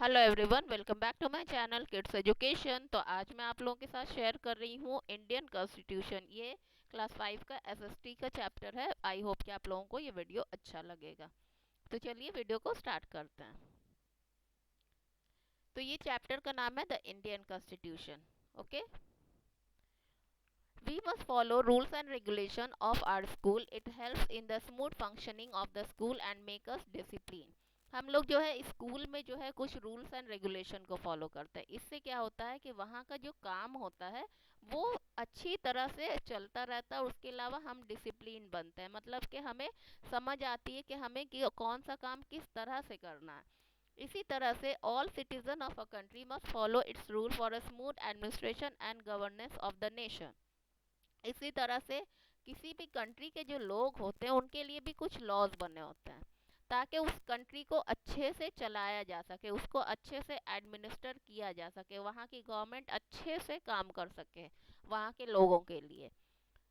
Hello everyone, welcome back to my channel kids education. तो आज मैं आप लोगों के साथ शेयर कर रही हूँ इंडियन कॉन्स्टिट्यूशन। ये क्लास 5 का एसएसटी का चैप्टर है। आई होप कि आप लोगों को ये वीडियो अच्छा लगेगा। तो चलिए वीडियो को स्टार्ट करते हैं। तो ये चैप्टर का नाम है the Indian constitution. Okay, we must follow rules and regulation of our school. It helps in the smooth functioning of the school and make us disciplined. हम लोग जो है स्कूल में जो है कुछ रूल्स एंड रेगुलेशन को फॉलो करते हैं। इससे क्या होता है कि वहाँ का जो काम होता है वो अच्छी तरह से चलता रहता है। उसके अलावा हम डिसिप्लिन बनते हैं, मतलब कि हमें समझ आती है कि हमें कौन सा काम किस तरह से करना है। इसी तरह से all citizen of a country must follow it's rule for a smooth administration and governance of the nation. इसी तरह से किसी भी कंट्री के जो लोग होते हैं उनके लिए भी कुछ लॉज बने होते हैं, ताकि उस कंट्री को अच्छे से चलाया जा सके, उसको अच्छे से एडमिनिस्टर किया जा सके, वहाँ की गवर्नमेंट अच्छे से काम कर सके वहाँ के लोगों के लिए।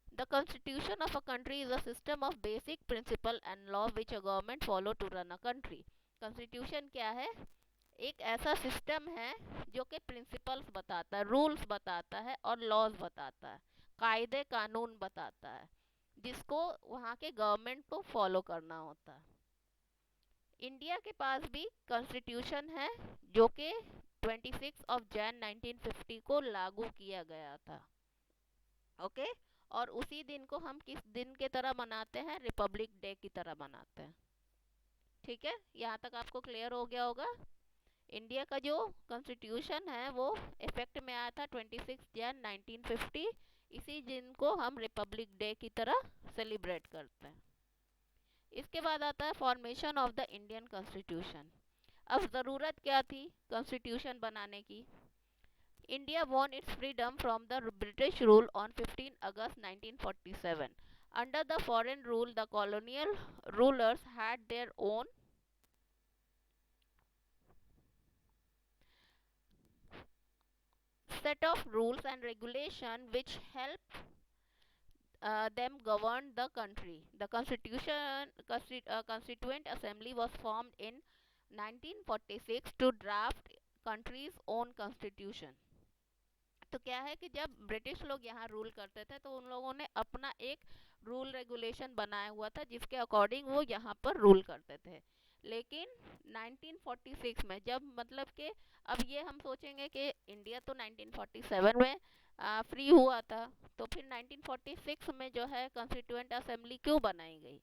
The constitution of a country is a system of basic principle and law which a government follow to run a country. Constitution क्या है? एक ऐसा सिस्टम है जो कि प्रिंसिपल्स बताता है, रूल्स बताता है और लॉज बताता है, कायदे कानून बताता है, जिसको वहाँ के गवर्नमेंट को फॉलो करना होता है। इंडिया के पास भी कॉन्स्टिट्यूशन है जो कि 26 जनवरी 1950 को लागू किया गया था। ओके, और उसी दिन को हम किस दिन के तरह मनाते हैं? रिपब्लिक डे की तरह मनाते हैं। ठीक है, यहाँ तक आपको क्लियर हो गया होगा। इंडिया का जो कॉन्स्टिट्यूशन है वो इफेक्ट में आया था 26 जनवरी 1950। इसी दिन को हम रिपब्लिक डे की तरह सेलिब्रेट करते हैं। इसके बाद आता है formation of the Indian constitution. अब ज़रूरत क्या थी कॉन्स्टिट्यूशन बनाने की? India won its freedom from the British rule on 15 August 1947. Under the foreign rule, the colonial rulers had their own set of rules and regulation which help them govern the country. The Constituent Assembly was formed in 1946 to draft country's own constitution. तो क्या है कि जब British लोग यहाँ rule करते थे तो उन लोगों ने अपना एक रूल रेगुलेशन बनाया हुआ था जिसके अकॉर्डिंग वो यहाँ पर रूल करते थे। लेकिन 1946 में जब, मतलब कि अब ये हम सोचेंगे कि इंडिया तो 1947 में फ्री हुआ था, तो फिर 1946 में जो है कॉन्स्टिट्यूएंट असेंबली क्यों बनाई गई?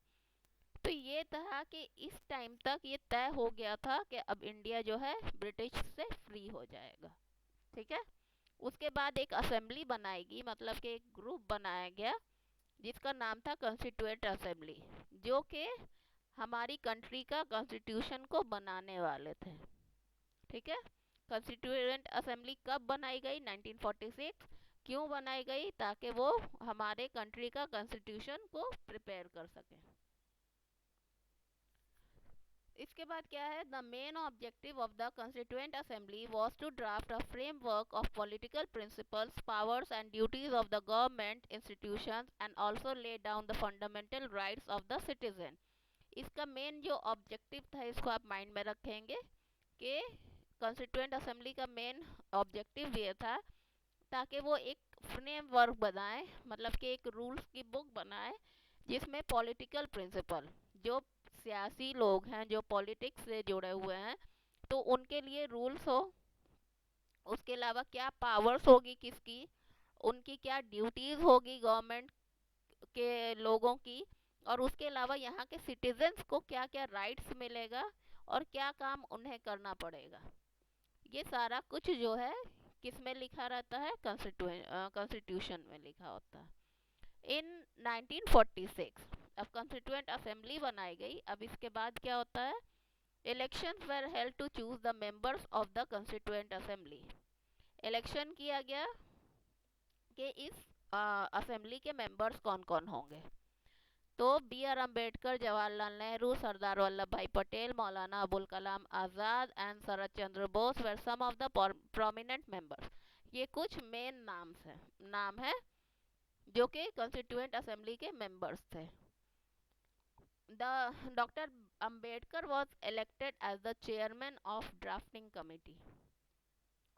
तो ये था कि इस टाइम तक ये तय हो गया था कि अब इंडिया जो है ब्रिटिश से फ्री हो जाएगा। ठीक है, उसके बाद एक असेंबली बनाएगी, मतलब कि एक ग्रुप बनाया गया जिसका नाम था कॉन्स्टिट्यूएंट असेंबली, जो कि हमारी कंट्री का कॉन्स्टिट्यूशन को बनाने वाले थे। ठीक है, कॉन्स्टिट्यूएंट असेंबली कब बनाई गई? 1946। क्यों बनाई गई? ताकि वो हमारे कंट्री का कॉन्स्टिट्यूशन को प्रिपेयर कर सके। इसके बाद क्या है? The main objective of the constituent assembly was to draft a framework of political principles, powers and duties of the government institutions and also lay down the fundamental rights of the citizen. इसका main जो objective था, इसको आप mind में रखेंगे कि constituent assembly का main objective ये था ताकि वो एक फ्रेमवर्क बनाए, मतलब कि एक रूल्स की बुक बनाए जिसमें पॉलिटिकल प्रिंसिपल, जो सियासी लोग हैं, जो पॉलिटिक्स से जुड़े हुए हैं, तो उनके लिए रूल्स हो। उसके अलावा क्या पावर्स होगी किसकी, उनकी क्या ड्यूटीज़ होगी गवर्नमेंट के लोगों की, और उसके अलावा यहाँ के सिटीजन्स को क्या क्या राइट्स मिलेगा और क्या काम उन्हें करना पड़ेगा। ये सारा कुछ जो है किस में लिखा रहता है? कॉन्स्टिट्यूशन में लिखा होता है। इन 1946 अब कॉन्स्टिट्यूएंट असेंबली बनाई गई। अब इसके बाद क्या होता है? Elections were held to choose the members of the constituent assembly. Election किया गया कि इस असेंबली के मेंबर्स कौन कौन होंगे। तो B R Ambedkar, Jawaharlal Nehru, Sardar Vallabhbhai Patel, Maulana Abul Kalam Azad and Sharad Chandra Bose were some of the prominent members. ये कुछ मेन नाम है जो कि कॉन्स्टिट्यूएंट असेंबली के मेंबर्स थे। The doctor Ambedkar was elected as the chairman of drafting committee,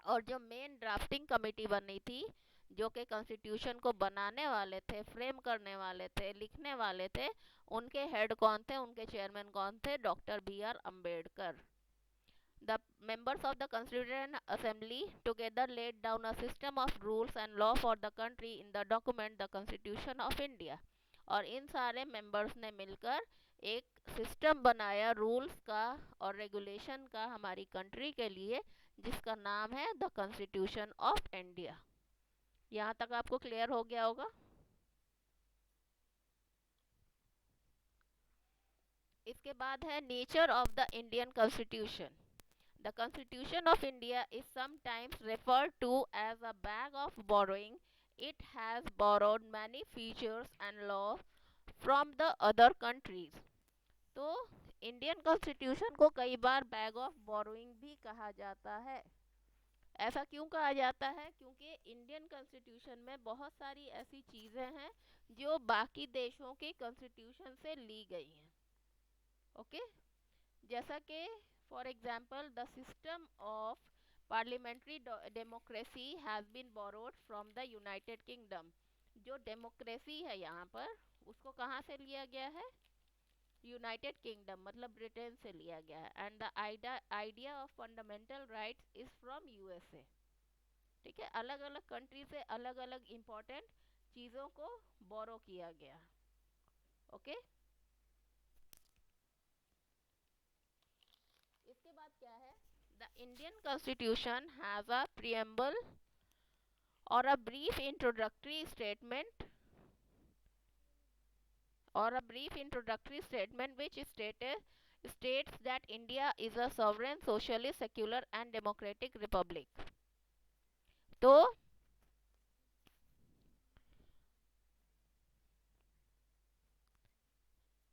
और जो मेन ड्राफ्टिंग कमेटी बनी थी, जो कि कॉन्स्टिट्यूशन को बनाने वाले थे, फ्रेम करने वाले थे, लिखने वाले थे, उनके हेड कौन थे, उनके चेयरमैन कौन थे? Doctor B R Ambedkar. The members of the Constituent Assembly together laid down a system of rules and law for the country in the document the Constitution of India. और इन सारे मेंबर्स ने मिलकर एक सिस्टम बनाया rules का और regulation का हमारी कंट्री के लिए, जिसका नाम है द कॉन्स्टिट्यूशन ऑफ इंडिया. यहाँ तक आपको क्लियर हो गया होगा. इसके बाद है nature of the Indian constitution. The Constitution of India is sometimes referred to as a bag of borrowing. It has borrowed many features and laws from the other countries. तो इंडियन कॉन्स्टिट्यूशन को कई बार bag of borrowing भी कहा जाता है. ऐसा क्यों कहा जाता है? क्योंकि इंडियन कॉन्स्टिट्यूशन में बहुत सारी ऐसी चीज़ें हैं जो बाकी देशों के कॉन्स्टिट्यूशन से ली गई हैं. ओके, जैसा कि for example the system of parliamentary democracy has been borrowed from the United Kingdom. जो डेमोक्रेसी है यहाँ पर, उसको कहाँ से लिया गया है? यूनाइटेड किंगडम, मतलब ब्रिटेन से लिया गया है. And the idea of fundamental rights is from USA. ठीक है, अलग अलग कंट्री से अलग अलग इंपॉर्टेंट चीज़ों को बोरो किया गया. ओके, इसके बाद क्या है? The Indian constitution has a preamble और a brief introductory statement which states that India is a sovereign, socialist, secular and democratic republic. तो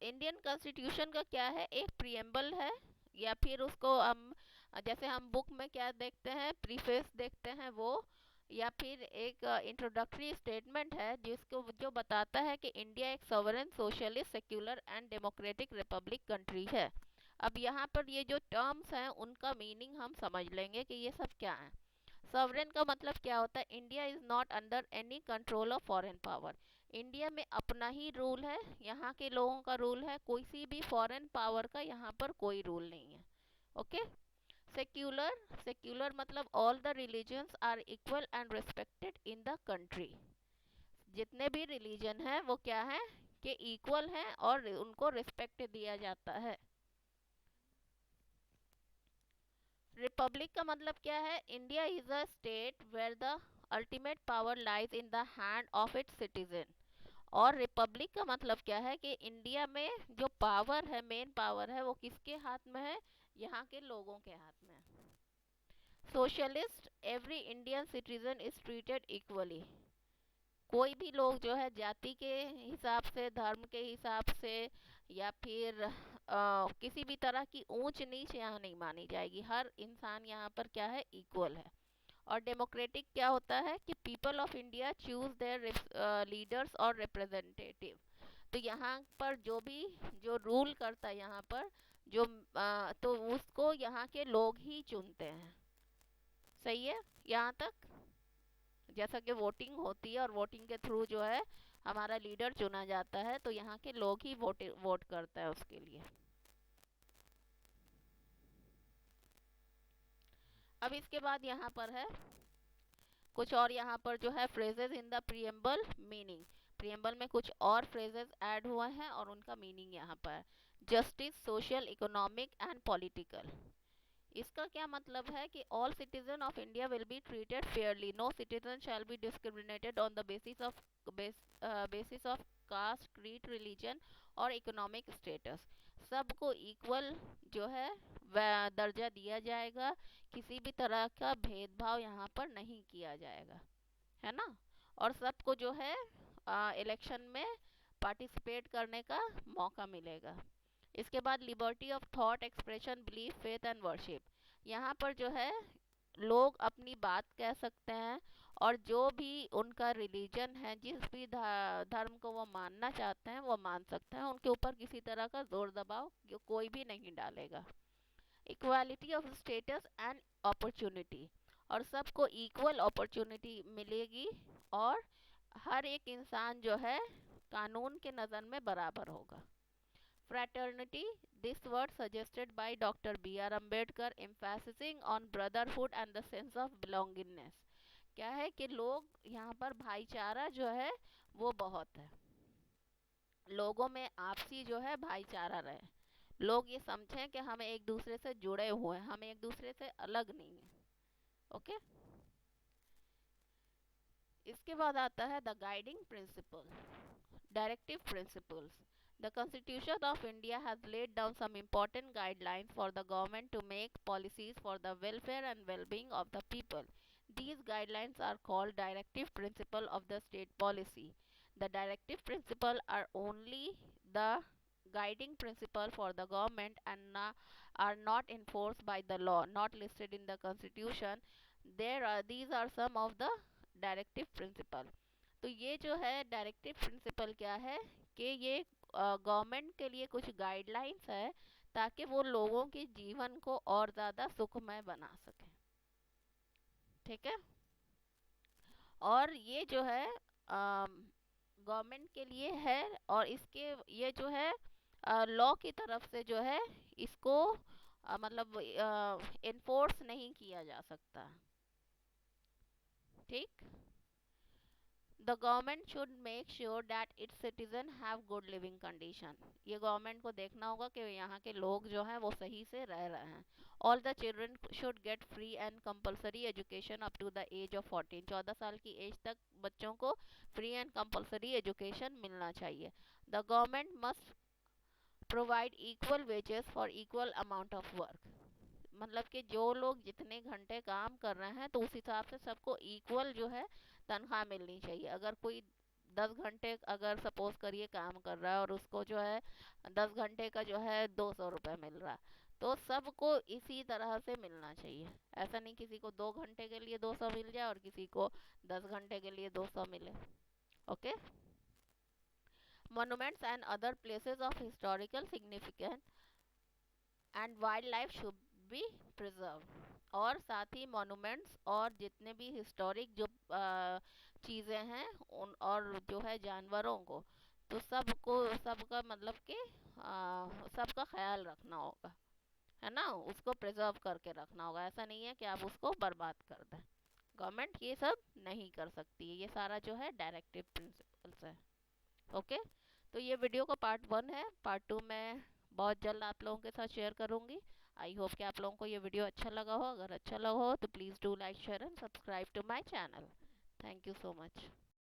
इंडियन कॉन्स्टिट्यूशन का क्या है? एक प्रियम्बल है, या फिर उसको हम जैसे हम बुक में क्या देखते हैं, प्रीफेस देखते हैं वो, या फिर एक इंट्रोडक्टरी स्टेटमेंट है जिसको जो बताता है कि इंडिया एक sovereign, socialist, secular and democratic Republic country है. अब यहाँ पर ये जो टर्म्स हैं उनका मीनिंग हम समझ लेंगे कि ये सब क्या है. सॉवरेन का मतलब क्या होता है? India is not under any control of foreign power. India में अपना ही रूल है, यहाँ के लोगों का रूल है, किसी भी फॉरेन पावर का यहाँ पर कोई रूल नहीं है. ओके. सेक्युलर, सेक्युलर मतलब all the religions are equal and respected in the country. जितने भी रिलीजन हैं वो क्या है कि इक्वल हैं और उनको रिस्पेक्ट दिया जाता है. रिपब्लिक का मतलब क्या है? India is a state where the ultimate power lies in the hand of its citizen. और रिपब्लिक का मतलब क्या है कि इंडिया में जो पावर है, मेन पावर है, वो किसके हाथ में है? यहाँ के लोगों के हाथ में. Socialist, every Indian citizen is treated equally. कोई भी लोग जो है जाति के हिसाब से, धर्म के हिसाब से, या फिर किसी भी तरह की ऊंच नीच यहाँ नहीं मानी जाएगी. हर इंसान यहाँ पर क्या है? इक्वल है. और डेमोक्रेटिक क्या होता है कि people of India choose there leaders और रिप्रेजेंटेटिव. तो यहाँ पर जो रूल करता है यहाँ पर, जो तो उसको यहाँ के लोग ही चुनते हैं. सही है यहाँ तक? जैसा कि वोटिंग होती है और वोटिंग के थ्रू जो है हमारा लीडर चुना जाता है, तो यहाँ के लोग ही वोट करता है उसके लिए. अब इसके बाद यहाँ पर है कुछ और, यहाँ पर जो है phrases in the preamble meaning. Preamble में कुछ और फ्रेजेस ऐड हुए हैं और उनका मीनिंग यहाँ पर. Justice, social, economic and political. इसका क्या मतलब है कि all citizen of India will be treated fairly. No citizen shall be discriminated on the basis of caste, creed, religion और इकोनॉमिक स्टेटस. सबको इक्वल जो है वह दर्जा दिया जाएगा. किसी भी तरह का भेदभाव यहाँ पर नहीं किया जाएगा, है ना. और सबको जो है इलेक्शन में पार्टिसिपेट करने का मौका मिलेगा. इसके बाद liberty of thought, expression, belief, faith and worship. यहाँ पर जो है लोग अपनी बात कह सकते हैं और जो भी उनका रिलीजन है, जिस भी धर्म को वो मानना चाहते हैं वो मान सकते हैं, उनके ऊपर किसी तरह का जोर दबाव कोई भी नहीं डालेगा। Equality of status and opportunity, और सबको इक्वल अपॉर्चुनिटी मिलेगी, और हर एक इंसान जो है कानून के नज़र में बराबर होगा। Fraternity, this word suggested by doctor B R Ambedkar, emphasising on brotherhood and the sense of belongingness. क्या है कि लोग यहाँ पर भाईचारा जो है वो बहुत है, लोगों में आपसी जो है भाईचारा रहे, लोग ये समझें कि हम एक दूसरे से जुड़े हुए हैं, हम एक दूसरे से अलग नहीं है। ओके, इसके बाद आता है the guiding principal, directive principles. The Constitution of India has laid down some important guidelines for the government to make policies for the welfare and well-being of the people. These guidelines are called directive principle of the state policy. The directive principle are only the guiding principle for the government and are not enforced by the law, not listed in the constitution. These are some of the directive principle. तो ये जो है directive principle क्या है कि ये government के लिए कुछ गाइडलाइंस है ताकि वो लोगों के जीवन को और ज़्यादा सुखमय बना सके। ठीक है, और ये जो है गवर्नमेंट के लिए है, और इसके ये जो है लॉ की तरफ से जो है इसको मतलब इन्फोर्स नहीं किया जा सकता। ठीक, the government should make sure that it's citizen have good living condition. ये गवर्नमेंट को देखना होगा कि यहाँ के लोग जो हैं वो सही से रह रहे हैं। All the children should get free and compulsory education up to the age of 14। 14 साल की एज तक बच्चों को फ्री एंड कंपलसरी एजुकेशन मिलना चाहिए। The government must provide equal wages for equal amount of work. मतलब कि जो लोग जितने घंटे काम कर रहे हैं तो उस हिसाब से सबको इक्वल जो है तनख्वाह मिलनी चाहिए। अगर कोई 10 घंटे अगर सपोज करिए काम कर रहा है और उसको जो है 10 घंटे का जो है 200 रुपये मिल रहा, तो सबको इसी तरह से मिलना चाहिए। ऐसा नहीं किसी को 2 घंटे के लिए 200 मिल जाए और किसी को 10 घंटे के लिए 200 मिले। Okay, monuments and other places of historical significance and wild life should be preserve. और साथ ही मॉन्यूमेंट्स और जितने भी हिस्टोरिक जो चीज़ें हैं उन और जो है जानवरों को, तो सबको सबका मतलब कि सबका ख्याल रखना होगा, है ना, उसको प्रिजर्व करके रखना होगा। ऐसा नहीं है कि आप उसको बर्बाद कर दें, गवर्नमेंट ये सब नहीं कर सकती है। ये सारा जो है डायरेक्टिव प्रिंसिपल्स है। ओके, तो ये वीडियो का पार्ट 1 है, पार्ट 2 मैं बहुत जल्द आप लोगों के साथ शेयर करूँगी। आई होप कि आप लोगों को ये वीडियो अच्छा लगा हो। अगर अच्छा लगा हो तो please do like share and subscribe to my channel. Thank you so much.